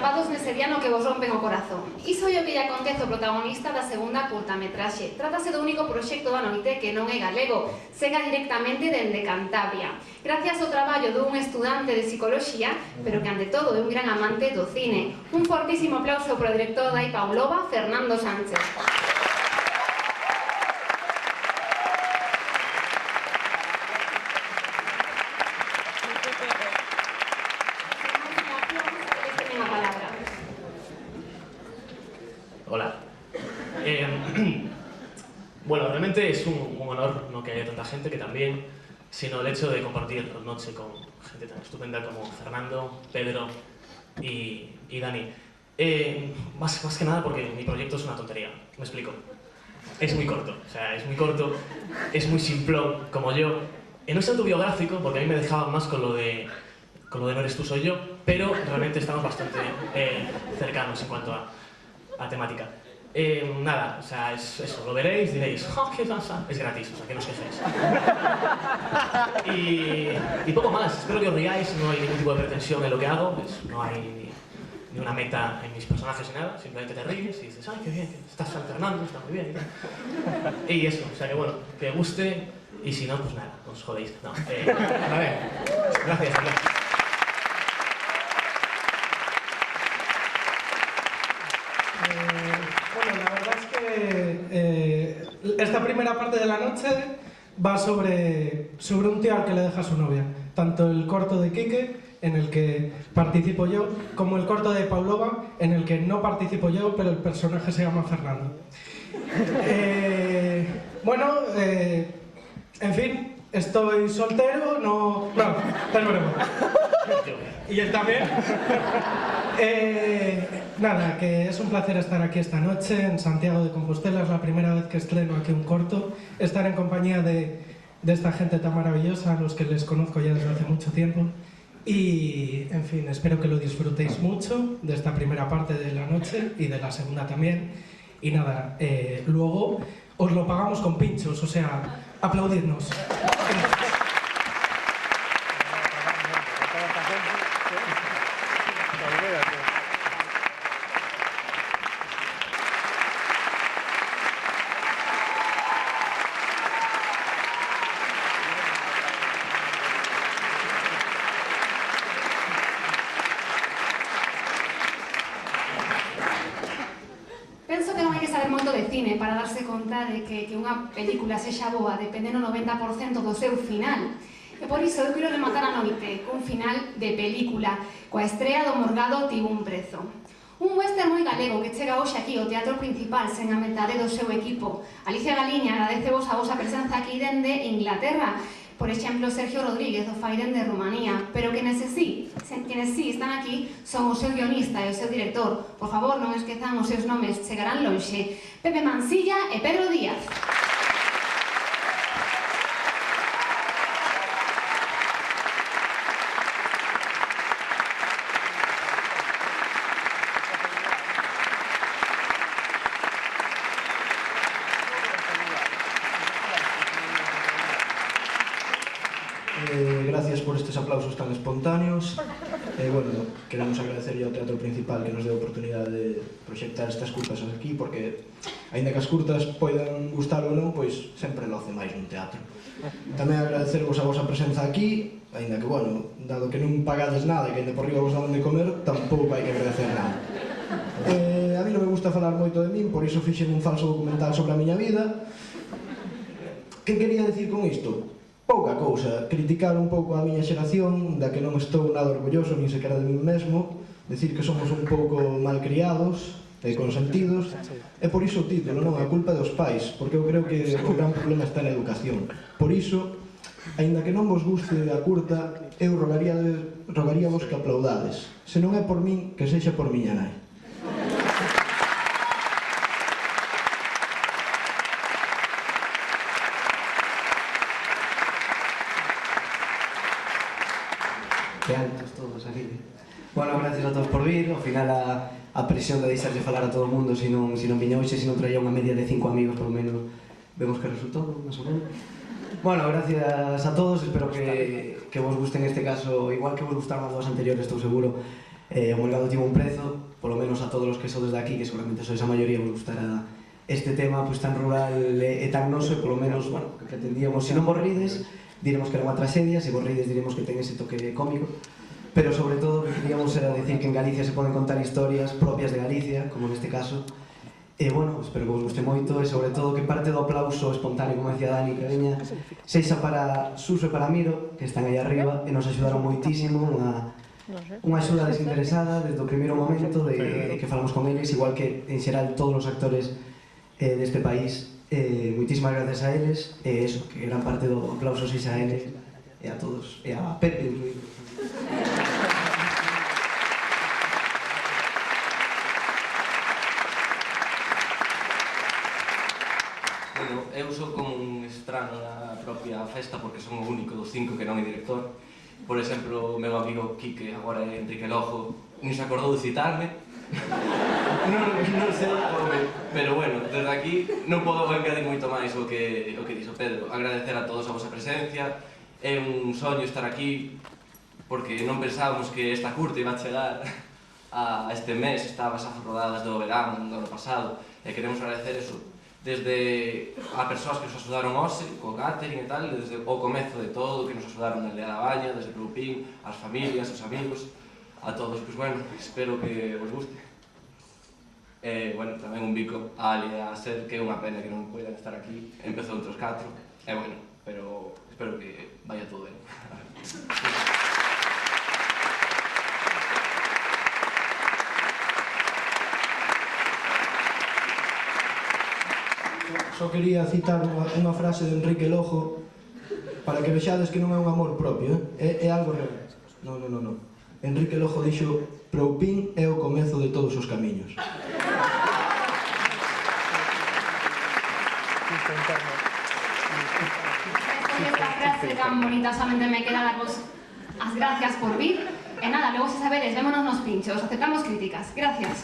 atrapados nese día no que vos rompen o corazón. Iso é o que lle acontece ao protagonista da segunda curtametraxe. Trátase do único proxecto da noite que non é galego, sega directamente dende Cantabria. Gracias ao traballo dun estudante de psicoloxía, pero que ante todo é un gran amante do cine. Un fortísimo aplauso para o director da Paulova, Fernando Sánchez. Hola. Bueno, realmente es un honor no que haya tanta gente que también, sino el hecho de compartir la noche con gente tan estupenda como Fernando, Pedro y Dani. Más que nada porque mi proyecto es una tontería, me explico. Es muy corto, es muy simplón, como yo. No es autobiográfico, porque a mí me dejaban más con lo de no eres tú, soy yo, pero realmente estamos bastante cercanos en cuanto a temática. Nada, o sea, es eso, lo veréis, diréis, oh, qué pasa, es gratis, o sea, que no os quejéis. Y poco más, espero que os riáis, no hay ningún tipo de pretensión en lo que hago, no hay ni una meta en mis personajes ni nada, simplemente te ríes y dices, ay, qué bien, estás alternando, está muy bien y tal. Y eso, o sea, que bueno, que guste, y si no, pues nada, os jodéis. No, a ver, gracias. Bueno, la verdad es que esta primera parte de la noche va sobre un tío al que le deja a su novia. Tanto el corto de Quique, en el que participo yo, como el corto de Paulova, en el que no participo yo, pero el personaje se llama Fernando. En fin, estoy soltero, no, es broma. Y él también. Nada, que es un placer estar aquí esta noche en Santiago de Compostela. Es la primera vez que estreno aquí un corto. Estar en compañía de esta gente tan maravillosa, a los que les conozco ya desde hace mucho tiempo. Y, en fin, espero que lo disfrutéis mucho de esta primera parte de la noche y de la segunda también. Y nada, luego os lo pagamos con pinchos, o sea, aplaudidnos. Penso que non hai que saber moito de cine para darse conta de que unha película sexa boa depende no 90% do seu final. E por iso eu quero rematar a noite cun final de película, coa estrea do Morgado tivo un prezo. Un western moi galego que chega hoxe aquí ao Teatro Principal sen a metade do seu equipo. Alicia Galiña agradecevos a vosa presenza aquí dende Inglaterra. Por exemplo, Sergio Rodríguez, o Fairen de Rumanía, pero quienes sí están aquí son o seu guionista e o seu director. Por favor, non esquezan os seus nomes, chegarán lonxe. Pepe Mansilla e Pedro Díaz. Gracias por estes aplausos tan espontáneos. Bueno, queremos agradecer ao Teatro Principal que nos deu a oportunidade de proxectar estas curtas aquí, porque, aínda que as curtas poidan gustar ou non, pois sempre loce máis nun teatro. Tamén agradecervos a vosa presenza aquí, aínda que, bueno, dado que non pagades nada e que aínda por riba vos daban de comer, tampouco hai que agradecer nada. A mí non me gusta falar moito de min, por iso fixen un falso documental sobre a miña vida. Que quería decir con isto? Pouca cousa, criticar un pouco a miña xeración, da que non estou nada orgulloso nin sequera de min mesmo, decir que somos un pouco malcriados e consentidos, e por iso o título, non? A culpa dos pais, porque eu creo que o gran problema está na educación. Por iso, aínda que non vos guste a curta, eu rogaríavos que aplaudades. Se non é por min, que sexa por miña nai. Que altos todos aquí. Bueno, gracias a todos por vir. Ao final a presión de deixarlle falar a todo o mundo se non viña hoxe, se non traía unha media de 5 amigos, polo menos vemos que resultou, máis ou menos. Bueno, gracias a todos, espero que vos guste en este caso, igual que vos gustaron as dúas anteriores, estou seguro. O Melgado tivo un prezo, polo menos a todos os que sodes de aquí, que seguramente sois a maioría, vos gustará este tema pues, tan rural e tan noso, e polo menos, bueno, que pretendíamos, se non vos rides, diremos que era unha tragedia, se vos rides diremos que ten ese toque cómico, pero sobre todo que queríamos era decir que en Galicia se poden contar historias propias de Galicia, como neste caso, e bueno, espero que vos guste moito, e sobre todo que parte do aplauso espontáneo, como decía Dani, que veña, seixa para Suso e para Miro, que están aí arriba, e nos axudaron moitísimo, unha axuda desinteresada desde o primeiro momento de que falamos con eles, igual que en xeral todos os actores deste país. Moitísimas gracias a eles, e eso, que gran parte do aplauso seixa a eles e a todos, e a Pepe incluído. Bueno, eu sou como un estrano na propia festa porque son o único dos 5 que non é director. Por exemplo, o meu amigo Quique, agora é Enrique Lojo, nin se acordou de citarme. Non sei, pero bueno, desde aquí non podo engadir moito máis o que dixo Pedro. Agradecer a todos a vosa presencia. É un soño estar aquí porque non pensábamos que esta curta iba a chegar a este mes. Estabas as rodadas do verán do ano pasado e queremos agradecer eso desde a persoas que nos axudaron hoxe, co catering e tal, desde o comezo de todo, que nos axudaron na Aldea da Baña, desde Grupín, as familias, os amigos, a todos, pois bueno, espero que vos guste. Bueno, tamén un bico a Ali e a Ser, que é unha pena que non poidan estar aquí, empezou entre os 4, e bueno, pero espero que vaya todo ben. Só quería citar unha frase de Enrique Lojo para que vexades que non é un amor propio, é algo real. Non. Enrique Lojo dixo: Proupín é o comezo de todos os camiños. Esta frase tan bonita, solamente me queda daros as gracias por vir. E nada, logo se sabedes, vémonos nos pinchos, aceptamos críticas. Gracias.